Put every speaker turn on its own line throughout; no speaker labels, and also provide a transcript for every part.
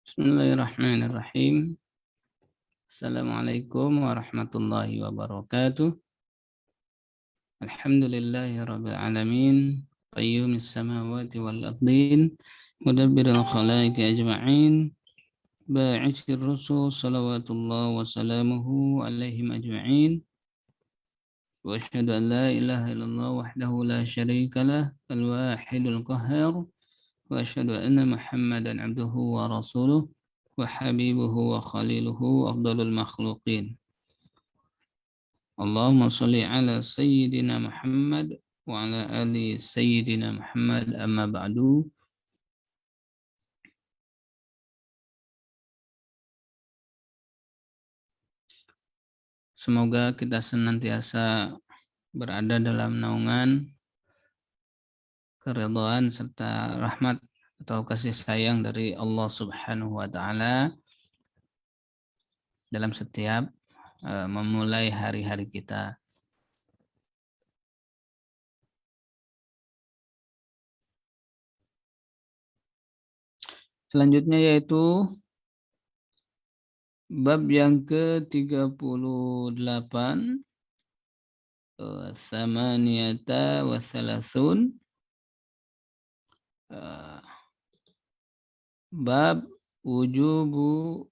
Bismillahirrahmanirrahim. Assalamualaikum warahmatullahi wabarakatuh. Alhamdulillahi rabbil alamin. Qayyumis samawati wal ardin. Mudabbiril khalaiqi ajma'in. Ba'ithir rusul salawatullah wa salamuhu alaihim ajma'in. Wa asyhadu an la ilaha illallah wahdahu la syarika lah. Al-wahidul qahhar. Wa asyhadu anna Muhammadan abduhu wa rasuluh. وحبيبه وخليله أفضل المخلوقين اللهم صل على سيدنا محمد وعلى آل سيدنا محمد أما بعد. Semoga kita senantiasa berada dalam naungan keridhaan serta rahmat atau kasih sayang dari Allah Subhanahu wa taala dalam setiap memulai hari-hari kita. Selanjutnya yaitu bab yang ke-38 Samaniyata wa Salasun. Bab wujubi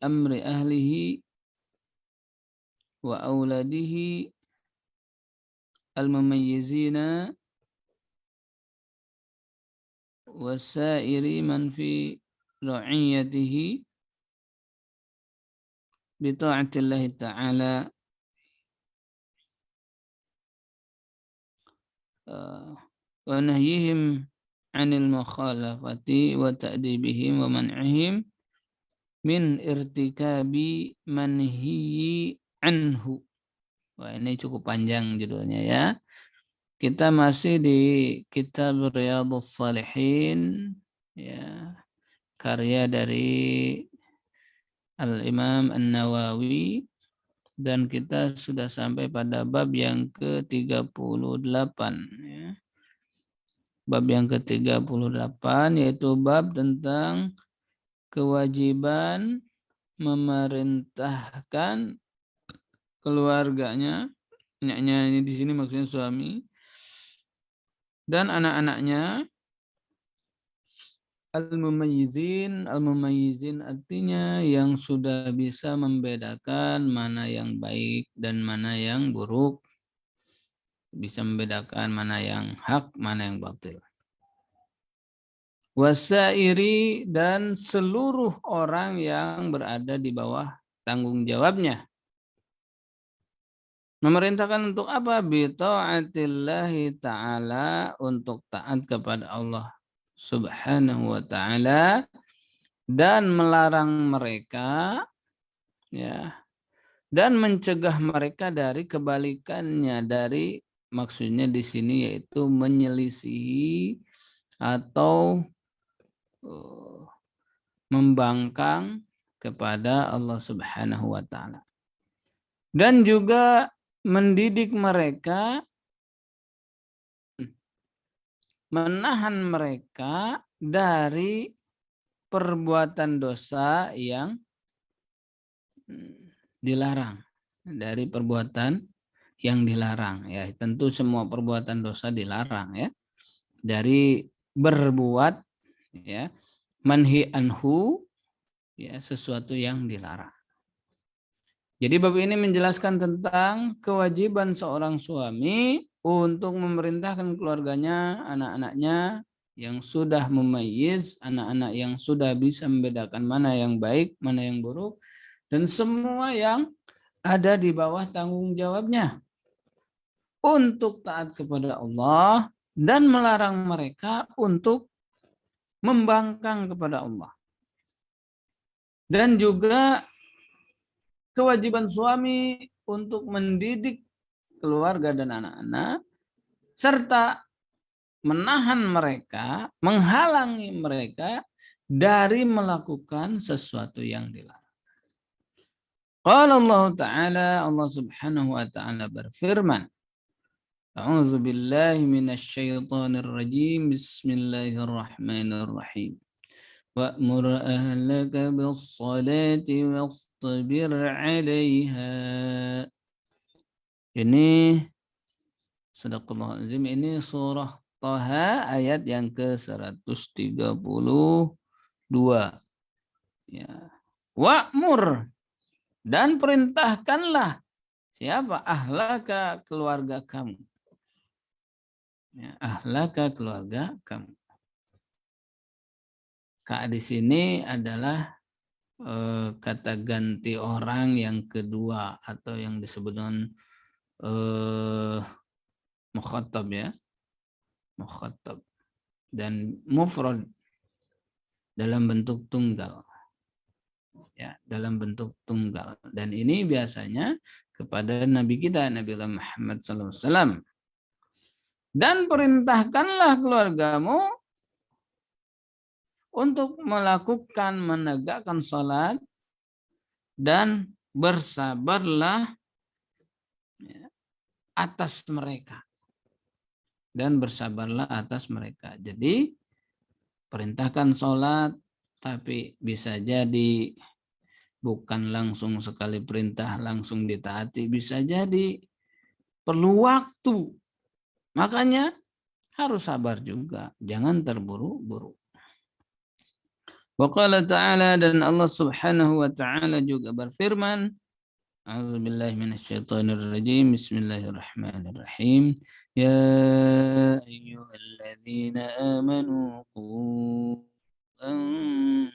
amri ahlihi wa auladihi al-mumayyizina wa sa'iri man fi ra'iyatihi bi ta'atillahi ta'ala wa nahyihim 'anil mukhalafati wa ta'dibihim wa man'ihim min irtikabi manhiyi anhu. Wah, ini cukup panjang judulnya ya. Kita masih di kitab Riyadhus Shalihin ya, karya dari Al-Imam An-Nawawi, dan kita sudah sampai pada bab yang ke-38 ya. Bab yang ke-38 yaitu bab tentang kewajiban memerintahkan keluarganya, ini di sini maksudnya suami dan anak-anaknya, al-mumayyizin artinya yang sudah bisa membedakan mana yang baik dan mana yang buruk, bisa membedakan mana yang hak, mana yang batil. Wasairi, dan seluruh orang yang berada di bawah tanggung jawabnya. Memerintahkan untuk apa? Bi ta'atillahi ta'ala, untuk taat kepada Allah Subhanahu wa ta'ala, dan melarang mereka ya, dan mencegah mereka dari kebalikannya, dari maksudnya di sini yaitu menyelisihi atau membangkang kepada Allah Subhanahu wa taala. Dan juga mendidik mereka, menahan mereka dari perbuatan dosa yang dilarang, dari perbuatan yang dilarang ya. Tentu semua perbuatan dosa dilarang ya, dari berbuat ya manhi anhu ya, sesuatu yang dilarang. Jadi bab ini menjelaskan tentang kewajiban seorang suami untuk memerintahkan keluarganya, anak-anaknya yang sudah mumayyiz, anak-anak yang sudah bisa membedakan mana yang baik, mana yang buruk, dan semua yang ada di bawah tanggung jawabnya, untuk taat kepada Allah dan melarang mereka untuk membangkang kepada Allah. Dan juga kewajiban suami untuk mendidik keluarga dan anak-anak, serta menahan mereka, menghalangi mereka dari melakukan sesuatu yang dilarang. Qala Allah Ta'ala, Allah Subhanahu wa Ta'ala berfirman, A'udzu billahi minasyaitonir rajim. Bismillahirrahmanirrahim. wa'mur ahlaka bis-salati wastabir 'alaiha. Ini Sadaqallahul Azim, ini surah Thaha ayat yang ke-132. Ya. Wa'mur, dan perintahkanlah siapa? Ahlaka, keluarga kamu. Ya, ahlaka, keluarga kamu. Ka di sini adalah kata ganti orang yang kedua atau yang disebut dengan mukhatab ya, mukhatab, dan mufrad dalam bentuk tunggal. Ya, dalam bentuk tunggal, dan ini biasanya kepada Nabi kita Nabi Muhammad SAW. Dan perintahkanlah keluargamu untuk melakukan menegakkan salat dan bersabarlah atas mereka. Dan bersabarlah atas mereka. Jadi perintahkan salat, tapi bisa jadi bukan langsung sekali perintah langsung ditaati, bisa jadi perlu waktu. Makanya harus sabar juga, jangan terburu-buru. Wa qala ta'ala, dan Allah Subhanahu wa ta'ala juga berfirman, A'udzubillahi minasyaitonirrajim. Bismillahirrahmanirrahim. Ya ayyuhalladzina amanu qu anfusakum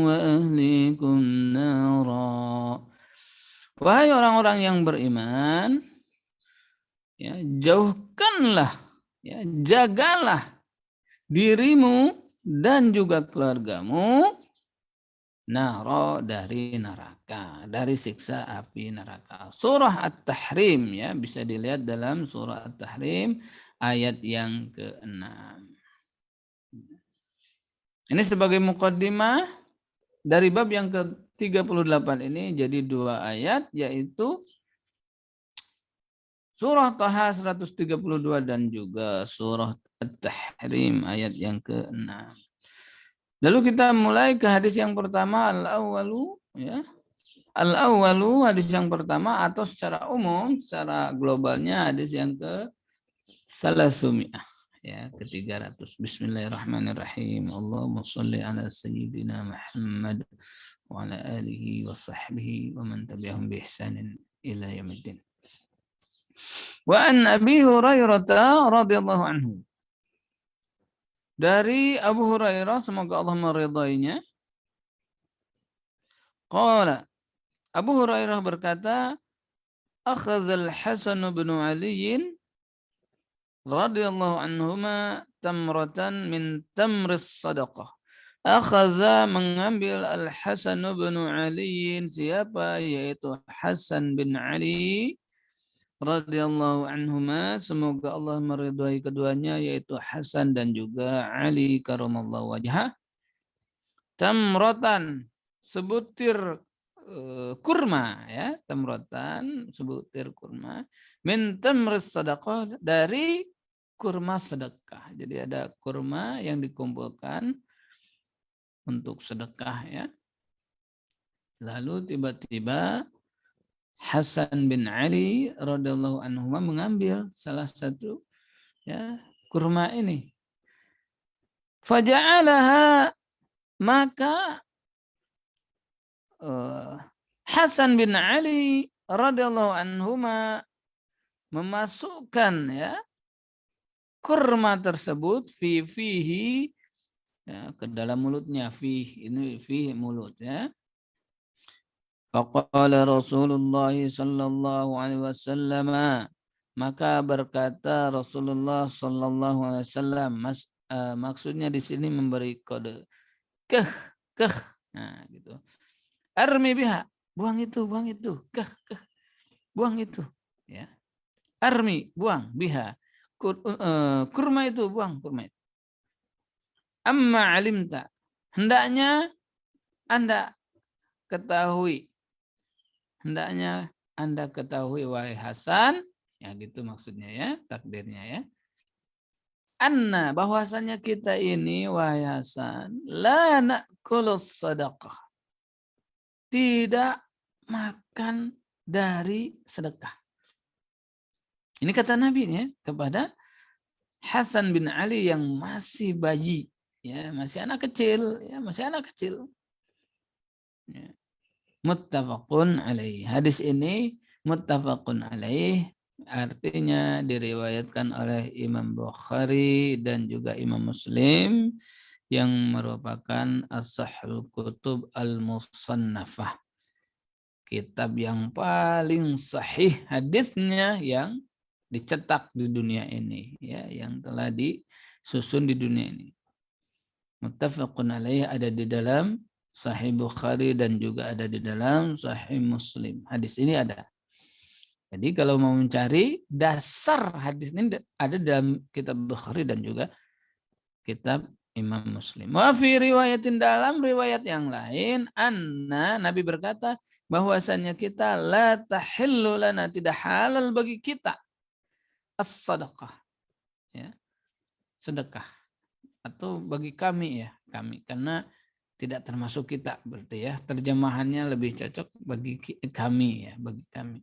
wa ahlikum nara. Wahai orang-orang yang beriman, ya, jauhkanlah, ya, jagalah dirimu dan juga keluargamu naro, dari neraka, dari siksa api neraka. Surah At-Tahrim, ya, bisa dilihat dalam surah At-Tahrim ayat yang ke-6. Ini sebagai muqaddimah dari bab yang ke-38 ini, jadi 2 ayat, yaitu surah Taha 132 dan juga surah At-Tahrim ayat yang ke-6. Lalu kita mulai ke hadis yang pertama, al-awwalu, ya. Al-awwalu, hadis yang pertama, atau secara umum, secara globalnya hadis yang ke-300, ya, ke-300. Bismillahirrahmanirrahim. Allahumma shalli ala sayyidina Muhammad wa ala alihi wa sahbihi wa man tabi'ahum bi ihsanin ila yaumiddin. Wa an Abi Hurairah radhiyallahu anhu. Dari Abu Hurairah, semoga Allah meridainya. Qala, Abu Hurairah berkata, akhadhal Hasan bin Ali radhiyallahu anhuma tamratan min tamris sadaqah. Akhadha, mengambil, Al-Hasan bin Ali, siapa? Yaitu Hasan bin Ali radhiyallahu anhuma, semoga Allah meridhai keduanya, yaitu Hasan dan juga Ali karamallahu wajhah. Tamratan, sebutir kurma, ya, tamratan, sebutir kurma, min tamris sadaqah, dari kurma sedekah. Jadi ada kurma yang dikumpulkan untuk sedekah, ya. Lalu tiba-tiba Hasan bin Ali radhiyallahu anhu mengambil salah satu, ya, kurma ini. Faja'alaha, maka Hasan bin Ali radhiyallahu anhu memasukkan, ya, kurma tersebut fihi, ya, ke dalam mulutnya. Ini mulut, ya. Faqala Rasulullah sallallahu alaihi wasallam, maka berkata Rasulullah sallallahu alaihi wasallam, maksudnya di sini memberi kode keh. Nah, gitu. Armi biha, buang itu, keh, buang itu, ya. Armi, buang, biha, kurma itu, buang kurma itu. Amma alimta, hendaknya Anda ketahui, wahai Hasan, ya, gitu maksudnya, ya, takdirnya, ya.
anna bahwasanya kita ini wahai Hasan la na'kulus sadaqah, tidak makan dari sedekah. Ini kata Nabi ya kepada Hasan bin Ali yang masih bayi, ya masih anak kecil, ya masih anak kecil. Ya. Muttafaqun alaih. Hadis ini muttafaqun alaih, artinya diriwayatkan oleh Imam Bukhari dan juga Imam Muslim yang merupakan as-sahhul kutub al-musannafah. Kitab yang paling sahih hadisnya yang dicetak di dunia ini, ya, yang telah disusun di dunia ini. Muttafaqun alaih ada di dalam Sahih Bukhari dan juga ada di dalam Sahih Muslim. Hadis ini ada. Jadi kalau mau mencari dasar hadis ini ada dalam kitab Bukhari dan juga kitab Imam Muslim. Wa fi riwayatin, dalam riwayat yang lain, anna Nabi berkata bahwasannya kita la tahillu lana, tidak halal bagi kita as-sadaqah, ya, sedekah, atau bagi kami, ya kami, karena tidak termasuk kita berarti, ya terjemahannya lebih cocok bagi kami, ya bagi kami,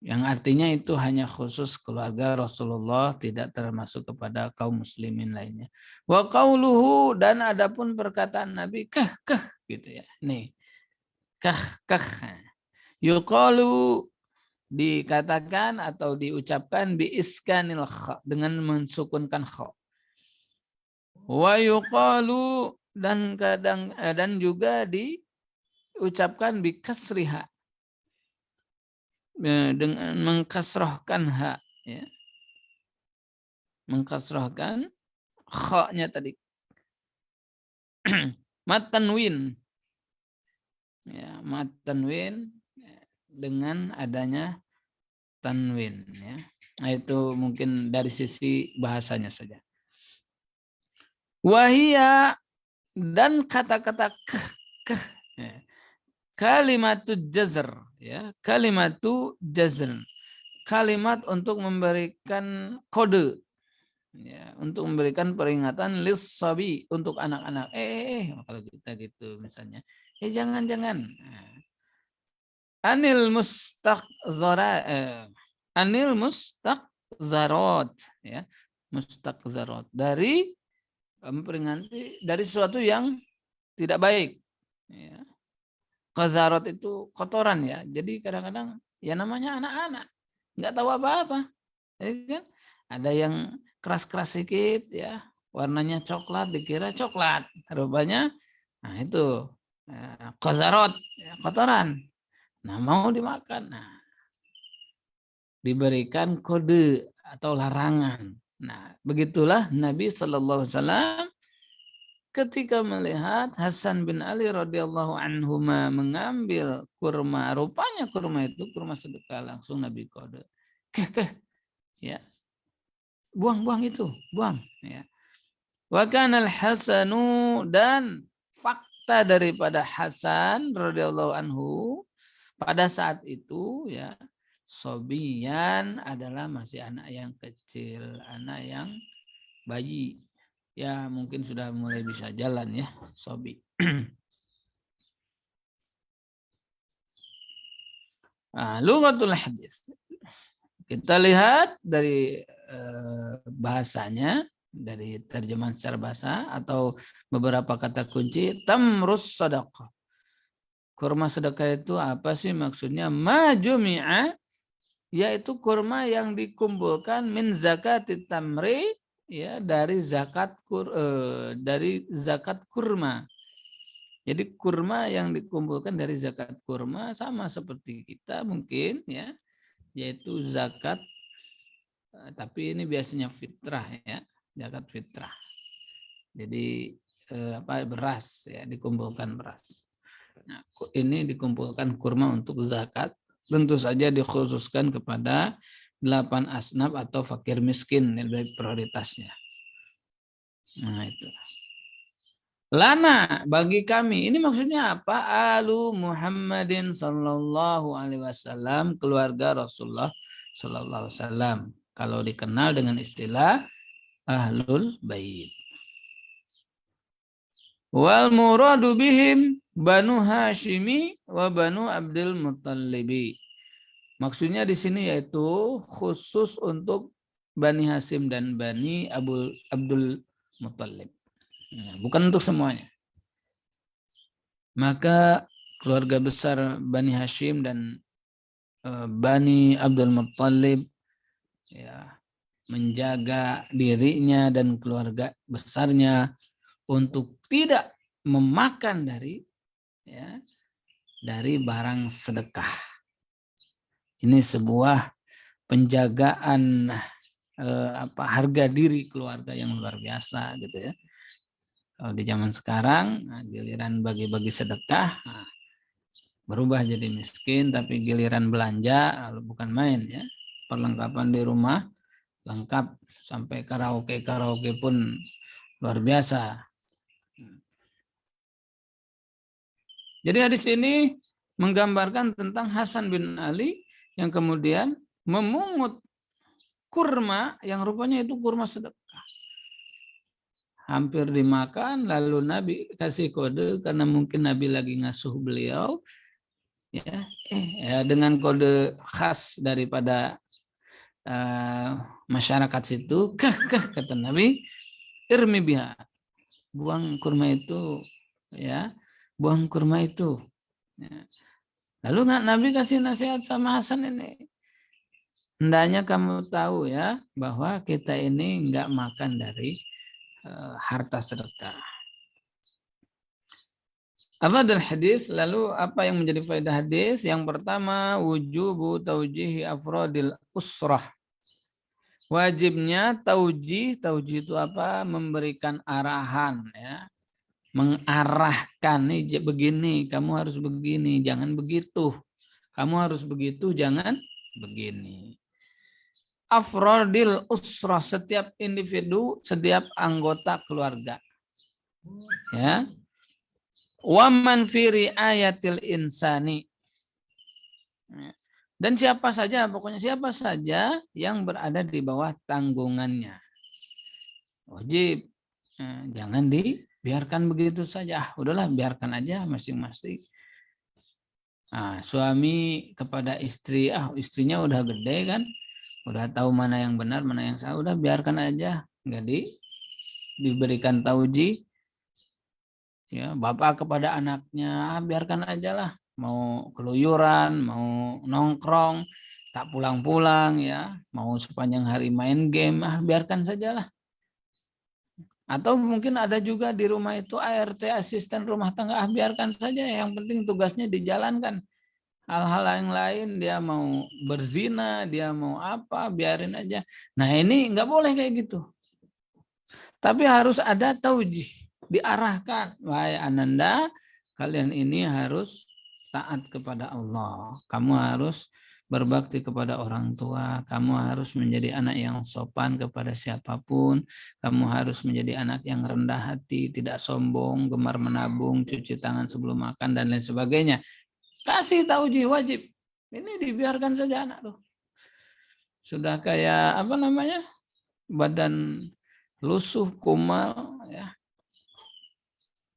yang artinya itu hanya khusus keluarga Rasulullah, tidak termasuk kepada kaum muslimin lainnya. Wa qauluhu, dan adapun perkataan Nabi kah gitu ya, nih kah yuqalu, dikatakan atau diucapkan bi iskanil kha, dengan mensukunkan kha. Wa yuqalu, dan kadang dan juga diucapkan bi kasriha, dengan mengkasrahkan ha, ya. Mengkasrahkan kha-nya tadi. Matanwin. Ya, matanwin dengan adanya tanwin, ya. Nah, itu mungkin dari sisi bahasanya saja. Wahia, dan kata-kata keh, ya. Kalimatu jazr, ya, kalimatu jazr, kalimat untuk memberikan kode, ya, untuk memberikan peringatan lis-sabi, untuk anak-anak. Kalau kita gitu misalnya, jangan. Anil mustaqzarat, ya, mustaqzarat, dari memperingati dari sesuatu yang tidak baik, ya. Qazarat itu kotoran, ya. Jadi kadang-kadang ya namanya anak-anak nggak tahu apa-apa, ya kan? Ada yang keras-keras sedikit, ya, warnanya coklat, dikira coklat, rupanya nah itu qazarat, ya, kotoran. Nah, mau dimakan, nah diberikan kode atau larangan. Nah, begitulah Nabi Shallallahu Alaihi Wasallam ketika melihat Hasan bin Ali radhiyallahu anhuma mengambil kurma, rupanya kurma itu kurma sedekah, langsung Nabi kode, ya, buang itu, buang, ya. Wa kana al-Hasanu, dan fakta daripada Hasan radhiyallahu anhu pada saat itu, ya, sobiyan adalah masih anak yang kecil, anak yang bayi. Ya mungkin sudah mulai bisa jalan, ya, sobi. Nah, lughatul hadis. Kita lihat dari bahasanya, dari terjemahan secara bahasa atau beberapa kata kunci. Tamrus sadaqah. Kurma sedekah itu apa sih maksudnya? Majumi'a, yaitu kurma yang dikumpulkan min zakatit tamri, ya, dari zakat kurma. Jadi kurma yang dikumpulkan dari zakat kurma sama seperti kita mungkin, ya, yaitu zakat, tapi ini biasanya fitrah, ya, zakat fitrah. Jadi beras, ya, dikumpulkan beras. Nah, ini dikumpulkan kurma untuk zakat, tentu saja dikhususkan kepada 8 asnaf atau fakir miskin, dari prioritasnya. Nah, itu. Lana, bagi kami. Ini maksudnya apa? Alu Muhammadin sallallahu alaihi wasallam, keluarga Rasulullah sallallahu alaihi wasallam. Kalau dikenal dengan istilah ahlul bait. Wal muradu bihim Banu Hashimi wa Banu Abdul Muttalibi. Maksudnya di sini yaitu khusus untuk Bani Hasim dan Bani Abdul Muttalib. Nah, bukan untuk semuanya. Maka keluarga besar Bani Hashim dan Bani Abdul Muttalib ya, menjaga dirinya dan keluarga besarnya untuk tidak memakan dari barang sedekah. Ini sebuah penjagaan harga diri keluarga yang luar biasa gitu ya. Kalau di zaman sekarang giliran bagi-bagi sedekah berubah jadi miskin, tapi giliran belanja bukan main ya. Perlengkapan di rumah lengkap, sampai karaoke pun luar biasa. Jadi hadis ini menggambarkan tentang Hasan bin Ali yang kemudian memungut kurma yang rupanya itu kurma sedekah. Hampir dimakan, lalu Nabi kasih kode karena mungkin Nabi lagi ngasuh beliau, ya dengan kode khas daripada masyarakat situ, kata Nabi, irmi biha, buang kurma itu, ya, buang kurma itu. Ya. Lalu Nabi kasih nasihat sama Hasan ini, hendaknya kamu tahu ya bahwa kita ini enggak makan dari harta sedekah. Afadul hadis, lalu apa yang menjadi faedah hadis? Yang pertama, wujubu taujihi afrodil usrah. Wajibnya taujih itu apa? Memberikan arahan ya. Mengarahkan nih begini, kamu harus begini, jangan begitu. Kamu harus begitu, jangan begini. Afrodil usrah, setiap individu, setiap anggota keluarga. Ya. Waman fi riayatil insani. Dan siapa saja, pokoknya siapa saja yang berada di bawah tanggungannya. Wajib. Jangan dibiarkan begitu saja. Udahlah, biarkan aja masing-masing. Nah, suami kepada istri, istrinya udah gede kan, udah tahu mana yang benar, mana yang salah, udah biarkan aja, nggak diberikan tauji. Ya, bapak kepada anaknya, biarkan aja lah, mau keluyuran, mau nongkrong, tak pulang-pulang ya, mau sepanjang hari main game, biarkan sajalah. Atau mungkin ada juga di rumah itu ART, asisten rumah tangga, biarkan saja, yang penting tugasnya dijalankan. Hal-hal yang lain, dia mau berzina, dia mau apa, biarin aja. Nah ini nggak boleh kayak gitu. Tapi harus ada taujih, diarahkan. Wahai Ananda, kalian ini harus taat kepada Allah. Kamu harus berbakti kepada orang tua, kamu harus menjadi anak yang sopan kepada siapapun, kamu harus menjadi anak yang rendah hati, tidak sombong, gemar menabung, cuci tangan sebelum makan, dan lain sebagainya. Kasih taujih wajib. Ini dibiarkan saja anak tuh. Sudah kayak apa namanya? Badan lusuh, kumal, ya.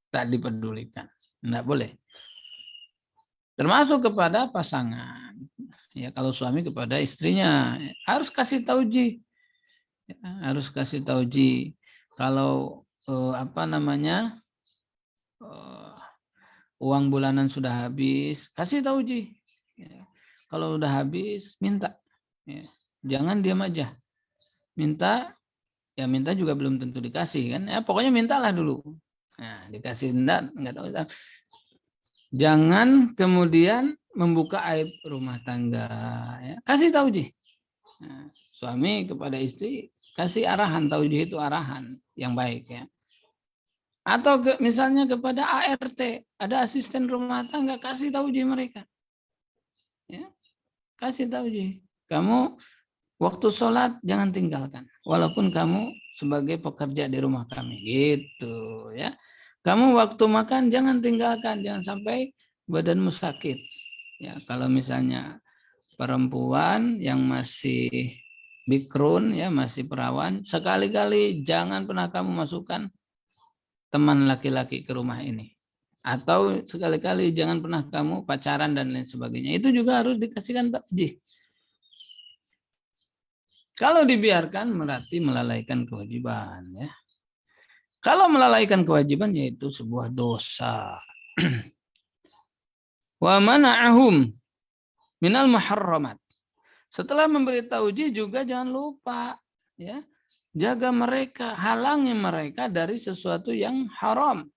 Tak dipedulikan. Enggak boleh. Termasuk kepada pasangan. Ya, kalau suami kepada istrinya harus kasih tauji. Ya, harus kasih tauji. Kalau uang bulanan sudah habis, kasih tauji. Ya. Kalau udah habis, minta. Ya. Jangan diam aja. Minta, ya minta juga belum tentu dikasih kan. Ya, pokoknya mintalah dulu. Nah, dikasih enggak tahu. Jangan kemudian membuka aib rumah tangga. Ya. Kasih taujih. Nah, suami kepada istri kasih arahan, taujih itu arahan yang baik ya. Atau misalnya kepada ART, ada asisten rumah tangga, kasih taujih mereka. Ya. Kasih taujih. Kamu waktu sholat jangan tinggalkan, walaupun kamu sebagai pekerja di rumah kami, gitu ya. Kamu waktu makan jangan tinggalkan, jangan sampai badanmu sakit. Ya, kalau misalnya perempuan yang masih bikrun, ya masih perawan, sekali-kali jangan pernah kamu masukkan teman laki-laki ke rumah ini. Atau sekali-kali jangan pernah kamu pacaran dan lain sebagainya. Itu juga harus dikasihkan takjih. Kalau dibiarkan berarti melalaikan kewajiban, ya. Kalau melalaikan kewajiban yaitu sebuah dosa. Wa mana'ahum minal muharramat. Setelah memberi taujih juga jangan lupa, ya, jaga mereka, halangi mereka dari sesuatu yang haram.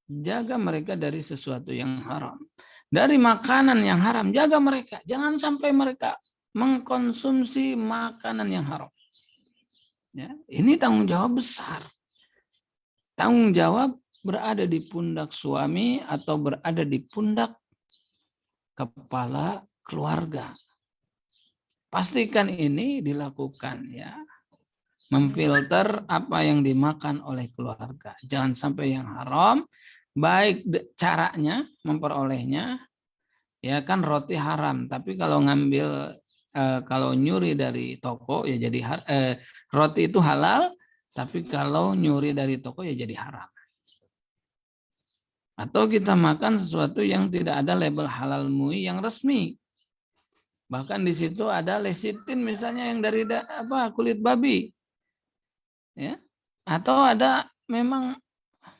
Jaga mereka dari sesuatu yang haram. Dari makanan yang haram, jaga mereka. Jangan sampai mereka mengkonsumsi makanan yang haram. Ya, ini tanggung jawab besar. Tanggung jawab berada di pundak suami atau berada di pundak kepala keluarga. Pastikan ini dilakukan, ya. Memfilter apa yang dimakan oleh keluarga. Jangan sampai yang haram, baik caranya memperolehnya, ya kan roti haram. Tapi kalau ngambil, kalau nyuri dari toko ya jadi roti itu halal, tapi kalau nyuri dari toko ya jadi haram. Atau kita makan sesuatu yang tidak ada label halal MUI yang resmi. Bahkan di situ ada lecitin misalnya yang dari kulit babi. Ya. Atau ada memang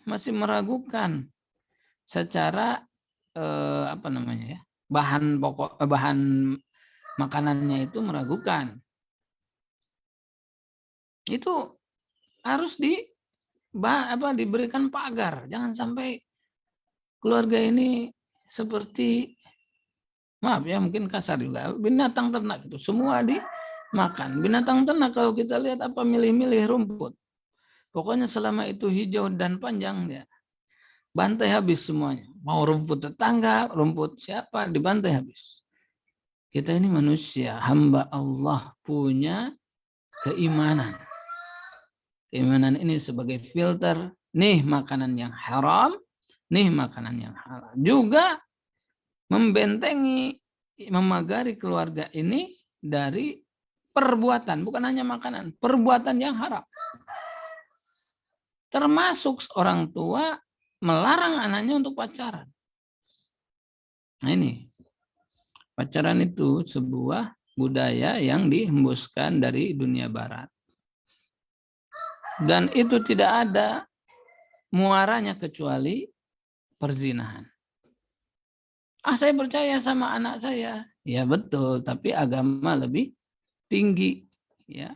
masih meragukan secara bahan pokok, bahan makanannya itu meragukan. Itu harus diberikan pagar. Jangan sampai keluarga ini seperti, maaf ya mungkin kasar juga, binatang ternak itu semua dimakan. Binatang ternak kalau kita lihat milih-milih rumput. Pokoknya selama itu hijau dan panjang, ya bantai habis semuanya. Mau rumput tetangga, rumput siapa, dibantai habis. Kita ini manusia, hamba Allah, punya keimanan. Keimanan ini sebagai filter, nih makanan yang haram, nih makanan yang halal. Juga membentengi, memagari keluarga ini dari perbuatan, bukan hanya makanan, perbuatan yang haram. Termasuk orang tua melarang anaknya untuk pacaran. Nah ini, pacaran itu sebuah budaya yang dihembuskan dari dunia barat. Dan itu tidak ada muaranya kecuali perzinahan. Saya percaya sama anak saya. Ya betul, tapi agama lebih tinggi, ya,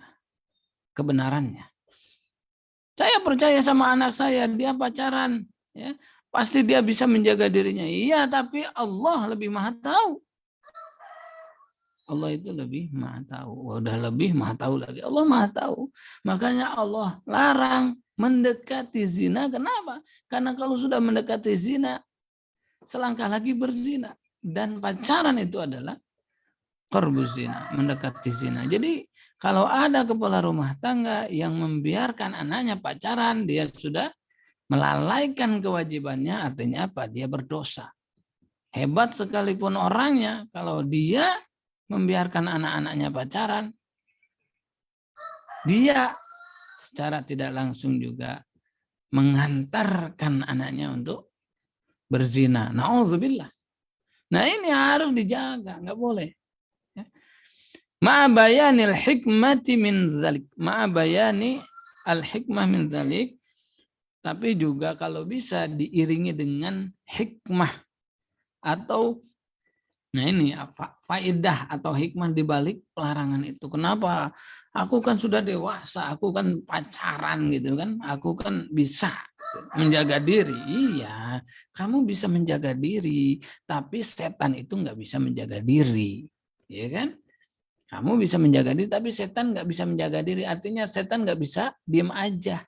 kebenarannya. Saya percaya sama anak saya, dia pacaran, ya, pasti dia bisa menjaga dirinya. Iya, tapi Allah lebih maha tahu. Allah itu lebih maha tahu. Udah lebih maha tahu lagi. Allah maha tahu. Makanya Allah larang mendekati zina. Kenapa? Karena kalau sudah mendekati zina, selangkah lagi berzina. Dan pacaran itu adalah qurbuz zina, mendekati zina. Jadi kalau ada kepala rumah tangga yang membiarkan anaknya pacaran, dia sudah melalaikan kewajibannya, artinya apa? Dia berdosa. Hebat sekalipun orangnya, kalau dia membiarkan anak-anaknya pacaran, dia secara tidak langsung juga mengantarkan anaknya untuk berzina. Na'udzubillah. Nah ini harus dijaga, nggak boleh. Ma'abayanil hikmati min zalik. Ma'abayani al-hikmah min zalik. Tapi juga kalau bisa diiringi dengan hikmah. Atau, nah ini faedah atau hikmah dibalik pelarangan itu. Kenapa? Aku kan sudah dewasa, aku kan pacaran gitu kan. Aku kan bisa menjaga diri. Iya, kamu bisa menjaga diri. Tapi setan itu nggak bisa menjaga diri. Iya kan? Kamu bisa menjaga diri, tapi setan nggak bisa menjaga diri. Artinya setan nggak bisa diem aja.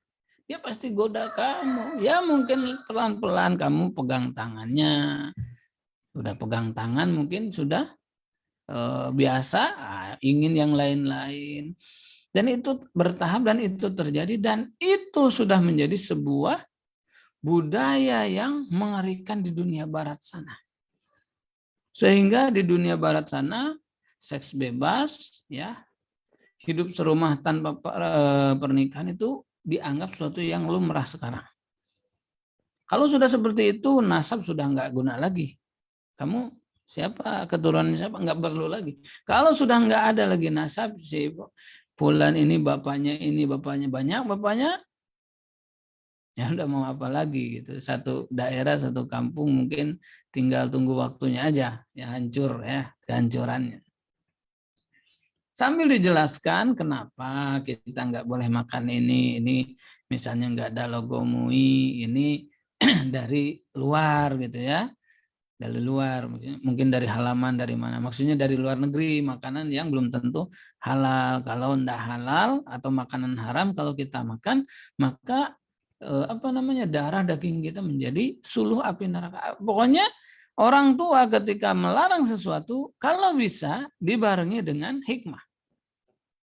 Dia pasti goda kamu. Ya mungkin pelan-pelan kamu pegang tangannya. Udah pegang tangan mungkin sudah biasa, ingin yang lain-lain. Dan itu bertahap dan itu terjadi. Dan itu sudah menjadi sebuah budaya yang mengerikan di dunia barat sana. Sehingga di dunia barat sana, seks bebas, ya, hidup serumah tanpa pernikahan itu dianggap suatu yang lumrah sekarang. Kalau sudah seperti itu, nasab sudah nggak guna lagi. Kamu siapa, keturunan siapa, nggak perlu lagi. Kalau sudah nggak ada lagi nasab, si fulan ini bapaknya banyak, bapaknya ya udah mau apa lagi gitu. Satu daerah, satu kampung mungkin tinggal tunggu waktunya aja, ya hancur ya, kehancurannya. Sambil dijelaskan kenapa kita nggak boleh makan ini misalnya nggak ada logo MUI, ini dari luar gitu ya, dari luar, mungkin dari halaman, dari mana, maksudnya dari luar negeri, makanan yang belum tentu halal. Kalau ndak halal atau makanan haram kalau kita makan, maka darah daging kita menjadi suluh api neraka. Pokoknya orang tua ketika melarang sesuatu, kalau bisa dibarengi dengan hikmah.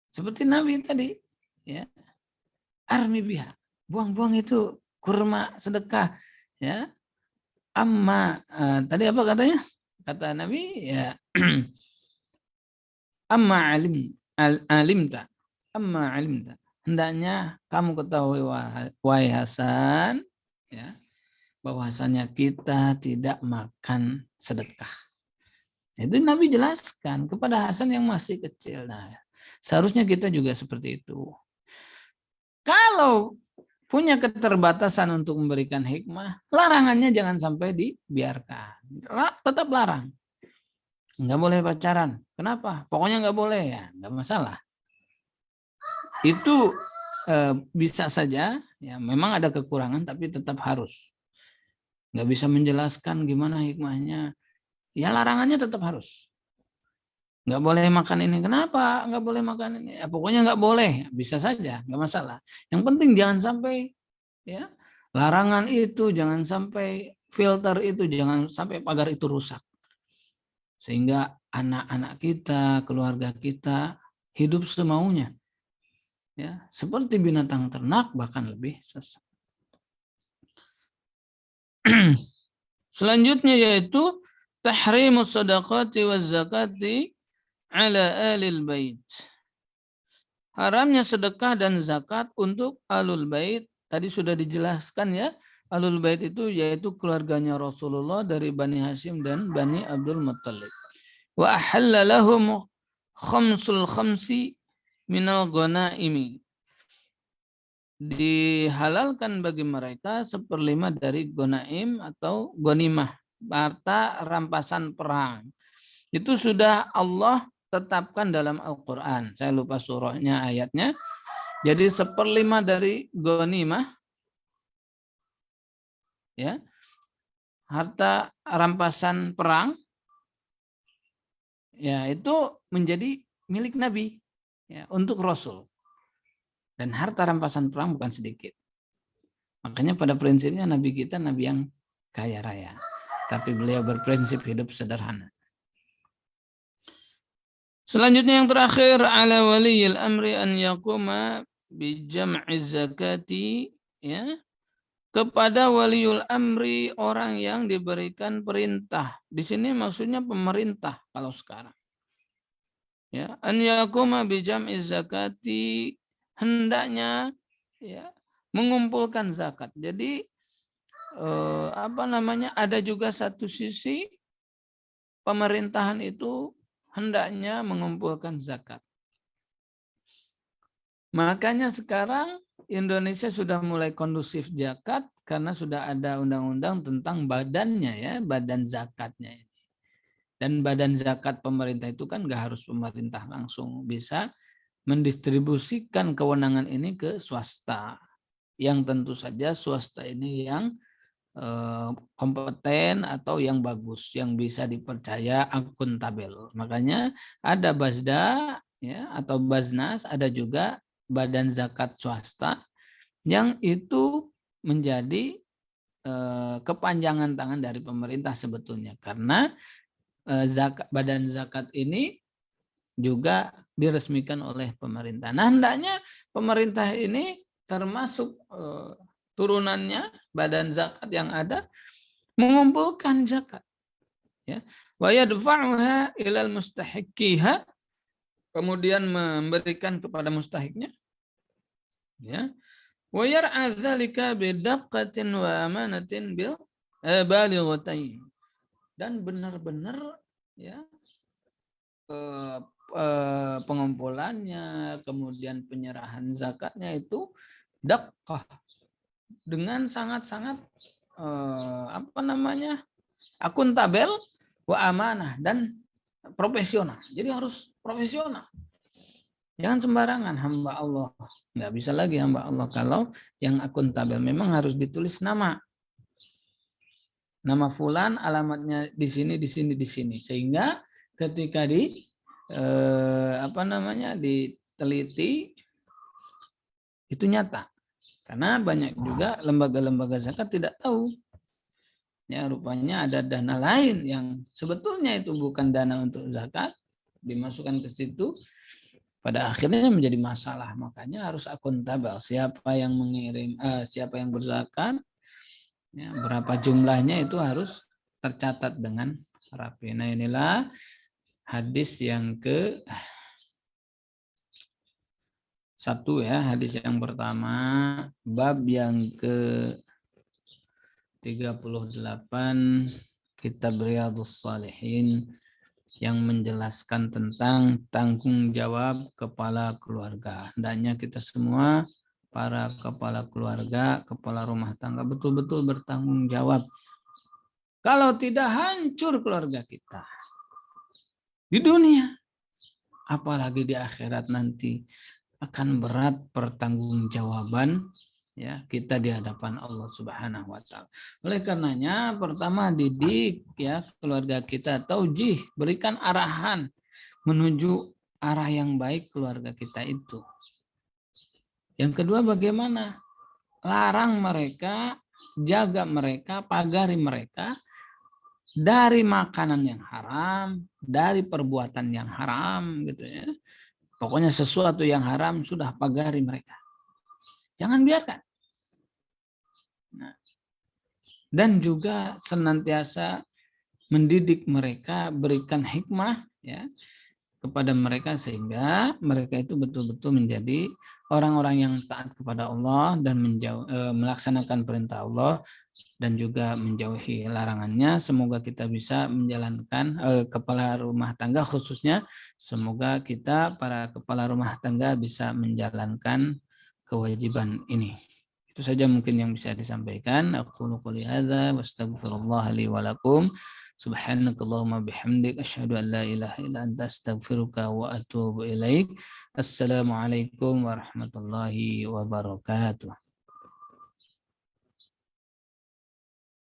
Seperti Nabi tadi, ya, armi biha, buang-buang itu kurma sedekah, ya. Amma tadi apa katanya? Kata Nabi, ya, amma alimta, amma alimta. Hendaknya kamu ketahui wahai Hasan, ya, bahwasanya kita tidak makan sedekah. Itu Nabi jelaskan kepada Hasan yang masih kecil. Nah, seharusnya kita juga seperti itu. Kalau punya keterbatasan untuk memberikan hikmah, larangannya jangan sampai dibiarkan. Tetap larang. Nggak boleh pacaran. Kenapa? Pokoknya nggak boleh, ya nggak masalah. Itu bisa saja, ya memang ada kekurangan, tapi tetap harus. Nggak bisa menjelaskan gimana hikmahnya. Ya larangannya tetap harus. Nggak boleh makan ini. Kenapa nggak boleh makan ini? Ya, pokoknya nggak boleh. Bisa saja, nggak masalah. Yang penting jangan sampai, ya, larangan itu jangan sampai, filter itu jangan sampai pagar itu rusak. Sehingga anak-anak kita, keluarga kita hidup semaunya. Ya, seperti binatang ternak, bahkan lebih sesat. Selanjutnya yaitu tahrimus shadaqati waz zakati ala alil bait. Haramnya sedekah dan zakat untuk alul bait. Tadi sudah dijelaskan ya. Alul bait itu yaitu keluarganya Rasulullah dari Bani Hashim dan Bani Abdul Muttalib. Wa ahalla lahum khamsul khamsi minal ghanaimi. Dihalalkan bagi mereka 1/5 dari gonaim atau gonimah, harta rampasan perang. Itu sudah Allah tetapkan dalam Al-Quran. Saya lupa surahnya, ayatnya. Jadi 1/5 dari gonimah, ya, harta rampasan perang, ya, itu menjadi milik Nabi, ya, untuk Rasul. Dan harta rampasan perang bukan sedikit. Makanya pada prinsipnya Nabi kita Nabi yang kaya raya. Tapi beliau berprinsip hidup sederhana. Selanjutnya yang terakhir, ala waliyil amri an yaquma bi jam'i zakati, ya, kepada waliul amri, orang yang diberikan perintah. Di sini maksudnya pemerintah kalau sekarang. Ya, an yaquma bi jam'i zakati, hendaknya, ya, mengumpulkan zakat. Jadi ada juga satu sisi pemerintahan itu hendaknya mengumpulkan zakat. Makanya sekarang Indonesia sudah mulai kondusif zakat karena sudah ada undang-undang tentang badannya, ya, badan zakatnya ini. Dan badan zakat pemerintah itu kan nggak harus pemerintah langsung, bisa mendistribusikan kewenangan ini ke swasta. Yang tentu saja swasta ini yang kompeten atau yang bagus, yang bisa dipercaya, akuntabel. Makanya ada Bazda, ya, atau Baznas, ada juga badan zakat swasta yang itu menjadi kepanjangan tangan dari pemerintah sebetulnya, karena badan zakat ini juga diresmikan oleh pemerintah. Nah, hendaknya pemerintah ini termasuk turunannya badan zakat yang ada mengumpulkan zakat. ya. Wa yadfa'uha ilal mustahiqiha, kemudian memberikan kepada mustahiknya, ya. Wa yar'a dzalika bidaqqatin wa amanatin bil balighatain, dan benar-benar ya pengumpulannya, kemudian penyerahan zakatnya itu daqqah, dengan sangat-sangat akuntabel, wa amanah, dan profesional. Jadi harus profesional. Jangan sembarangan hamba Allah. Nggak bisa lagi hamba Allah kalau yang akuntabel. Memang harus ditulis nama. Nama fulan, alamatnya di sini, di sini, di sini. Sehingga ketika diteliti itu nyata. Karena banyak juga lembaga-lembaga zakat tidak tahu. Ya, rupanya ada dana lain yang sebetulnya itu bukan dana untuk zakat, dimasukkan ke situ, pada akhirnya menjadi masalah. Makanya harus akuntabel, siapa yang mengirim, siapa yang berzakat, ya, berapa jumlahnya itu harus tercatat dengan rapi. Nah, inilah hadis yang ke-1 ya, hadis yang pertama, bab yang ke-38 Kitab Riyadhus Shalihin, yang menjelaskan tentang tanggung jawab kepala keluarga. Hendaknya kita semua, para kepala keluarga, kepala rumah tangga, betul-betul bertanggung jawab. Kalau tidak, hancur keluarga kita di dunia, apalagi di akhirat nanti akan berat pertanggungjawaban ya kita di hadapan Allah Subhanahu wa taala. Oleh karenanya, pertama didik ya keluarga kita, taujih, berikan arahan menuju arah yang baik keluarga kita itu. Yang kedua, bagaimana? Larang mereka, jaga mereka, pagari mereka dari makanan yang haram, dari perbuatan yang haram gitu ya. Pokoknya sesuatu yang haram sudah pagari mereka. Jangan biarkan. Nah, dan juga senantiasa mendidik mereka, berikan hikmah ya kepada mereka sehingga mereka itu betul-betul menjadi orang-orang yang taat kepada Allah dan melaksanakan perintah Allah dan juga menjauhi larangannya. Semoga kita bisa menjalankan kepala rumah tangga khususnya, semoga kita para kepala rumah tangga bisa menjalankan kewajiban ini. Itu saja mungkin yang bisa disampaikan. Aku qouli hadza wa astaghfirullah li wa lakum. Subhanakallahumma bihamdik asyhadu an la ilaha illa anta astaghfiruka wa atubu ilaik. Assalamualaikum warahmatullahi wabarakatuh.